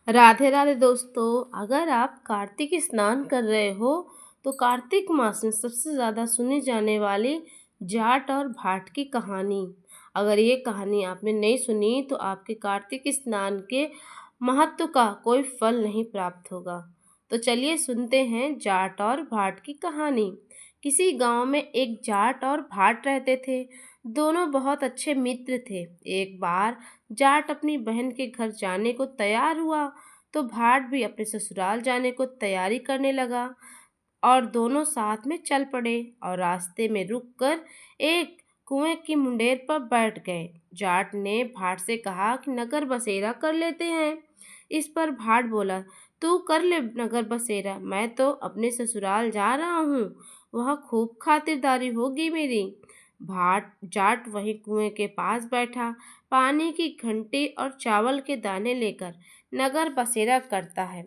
राधे राधे दोस्तों। अगर आप कार्तिक स्नान कर रहे हो तो कार्तिक मास में सबसे ज़्यादा सुनी जाने वाली जाट और भाट की कहानी, अगर ये कहानी आपने नहीं सुनी तो आपके कार्तिक स्नान के महत्व का कोई फल नहीं प्राप्त होगा। तो चलिए सुनते हैं जाट और भाट की कहानी। किसी गांव में एक जाट और भाट रहते थे। दोनों बहुत अच्छे मित्र थे। एक बार जाट अपनी बहन के घर जाने को तैयार हुआ तो भाट भी अपने ससुराल जाने को तैयारी करने लगा और दोनों साथ में चल पड़े और रास्ते में रुककर एक कुएं की मुंडेर पर बैठ गए। जाट ने भाट से कहा कि नगर बसेरा कर लेते हैं। इस पर भाट बोला, तू कर ले नगर बसेरा, मैं तो अपने ससुराल जा रहा हूँ, वह खूब खातिरदारी होगी मेरी। भाट जाट वहीं कुएं के पास बैठा, पानी की घंटी और चावल के दाने लेकर नगर बसेरा करता है।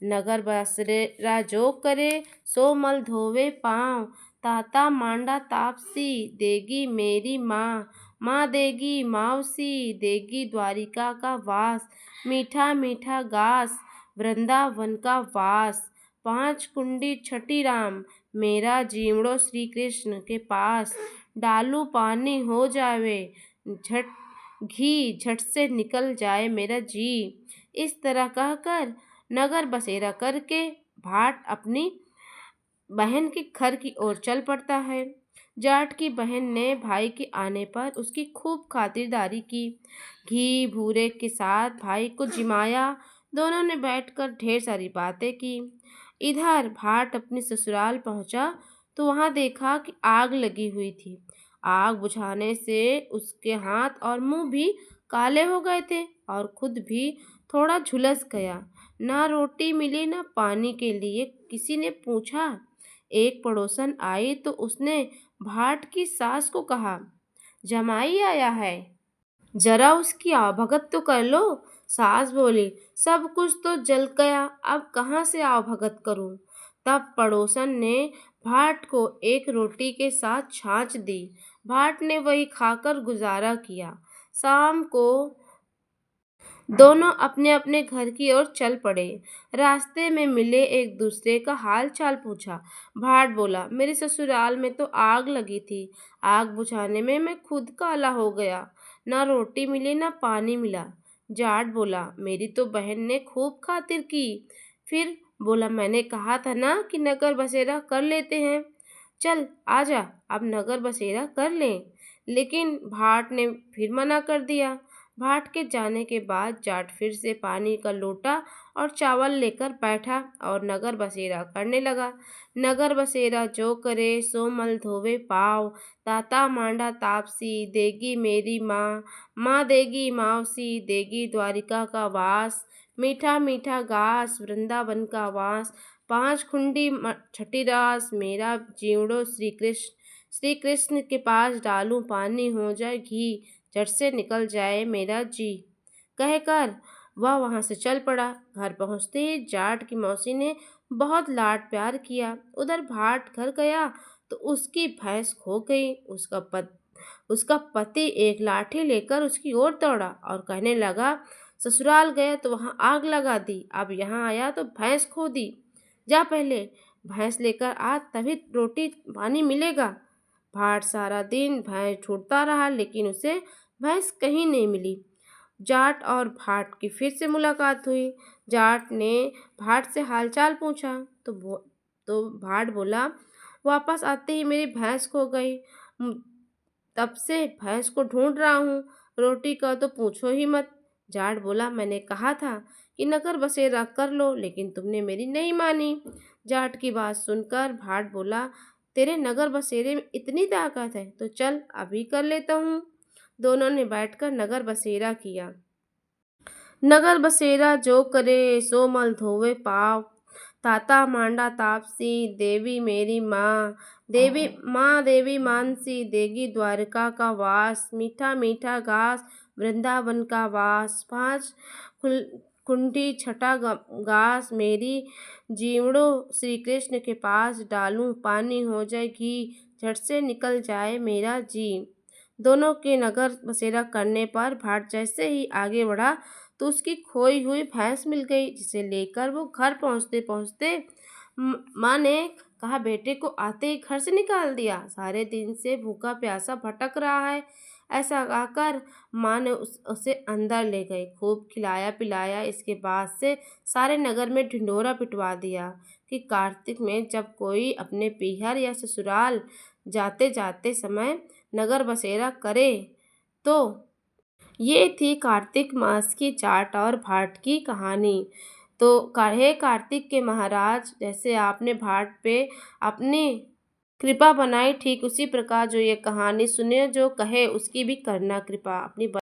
नगर बसेरा जो करे सो मल धोवे पाँव, ताता मांडा तापसी देगी मेरी माँ, माँ देगी मावसी देगी द्वारिका का वास, मीठा मीठा घास वृंदावन का वास, पांच कुंडी छठी राम मेरा जीवड़ो श्री कृष्ण के पास, डालू पानी हो जावे झट घी झट से निकल जाए मेरा जी। इस तरह कहकर नगर बसेरा करके भाट अपनी बहन के घर की ओर चल पड़ता है। जाट की बहन ने भाई के आने पर उसकी खूब खातिरदारी की, घी भूरे के साथ भाई को जिमाया। दोनों ने बैठकर ढेर सारी बातें की। इधर भाट अपने ससुराल पहुंचा तो वहां देखा कि आग लगी हुई थी। आग बुझाने से उसके हाथ और मुंह भी काले हो गए थे और खुद भी थोड़ा झुलस गया। ना रोटी मिली ना पानी के लिए किसी ने पूछा। एक पड़ोसन आई तो उसने भाट की सास को कहा, जमाई आया है, जरा उसकी आवभगत तो कर लो। सास बोली, सब कुछ तो जल गया, अब कहाँ से आवभगत करूं। तब पड़ोसन ने भाट को एक रोटी के साथ छाछ दी। भाट ने वही खाकर गुजारा किया। शाम को दोनों अपने अपने घर की ओर चल पड़े। रास्ते में मिले, एक दूसरे का हाल चाल पूछा। भाट बोला, मेरे ससुराल में तो आग लगी थी, आग बुझाने में मैं खुद काला हो गया, ना रोटी मिली ना पानी मिला। जाट बोला, मेरी तो बहन ने खूब खातिर की। फिर बोला, मैंने कहा था ना कि नगर बसेरा कर लेते हैं, चल आजा अब नगर बसेरा कर लें। लेकिन भाट ने फिर मना कर दिया। भाट के जाने के बाद जाट फिर से पानी का लोटा और चावल लेकर बैठा और नगर बसेरा करने लगा। नगर बसेरा जो करे सो मल धोवे पाँव, ताता मांडा तापसी देगी मेरी माँ, माँ देगी मावसी देगी द्वारिका का वास, मीठा मीठा घास वृंदावन का वास, पांच खुंडी छठी रास मेरा जीवड़ो श्री कृष्ण के पास, डालूं पानी हो जाए घी झट से निकल जाए मेरा जी। कहकर वह वहां से चल पड़ा। घर पहुंचते ही जाट की मौसी ने बहुत लाड प्यार किया। उधर भाट घर गया तो उसकी भैंस खो गई। उसका पति एक लाठी लेकर उसकी ओर दौड़ा और कहने लगा, ससुराल गया तो वहां आग लगा दी, अब यहाँ आया तो भैंस खो दी, जा पहले भैंस लेकर आ, तभी रोटी पानी मिलेगा। भाट सारा दिन भैंस ढूंढता रहा लेकिन उसे भैंस कहीं नहीं मिली। जाट और भाट की फिर से मुलाकात हुई। जाट ने भाट से हालचाल पूछा तो भाट बोला, वापस आते ही मेरी भैंस खो गई, तब से भैंस को ढूंढ रहा हूँ, रोटी का तो पूछो ही मत। जाट बोला, मैंने कहा था कि नगर बसेरा कर लो लेकिन तुमने मेरी नहीं मानी। जाट की बात सुनकर भाट बोला, तेरे नगर बसेरे में इतनी ताकत है तो चल अभी कर लेता हूँ। दोनों ने बैठकर नगर बसेरा किया। नगर बसेरा जो करे सो मल धोवे पाँव, ताता मांडा तापसी देवी मेरी माँ, देवी मानसी देगी द्वारका का वास, मीठा मीठा घास वृंदावन का वास, पांच कुंडी छठा घास मेरी जीवड़ो श्री कृष्ण के पास, डालूं पानी हो जाए घी झट से निकल जाए मेरा जी। दोनों के नगर बसेरा करने पर भाट जैसे ही आगे बढ़ा तो उसकी खोई हुई भैंस मिल गई, जिसे लेकर वो घर पहुँचते पहुँचते माँ ने कहा, बेटे को आते ही घर से निकाल दिया, सारे दिन से भूखा प्यासा भटक रहा है। ऐसा कहकर माँ ने उसे अंदर ले गई, खूब खिलाया पिलाया। इसके बाद से सारे नगर में ढिंढोरा पिटवा दिया कि कार्तिक में जब कोई अपने पीहर या ससुराल जाते जाते समय नगर बसेरा करे तो। ये थी कार्तिक मास की जाट और भाट की कहानी। तो हे कार्तिक के महाराज, जैसे आपने भाट पे अपनी कृपा बनाई, ठीक उसी प्रकार जो ये कहानी सुने जो कहे उसकी भी करना कृपा अपनी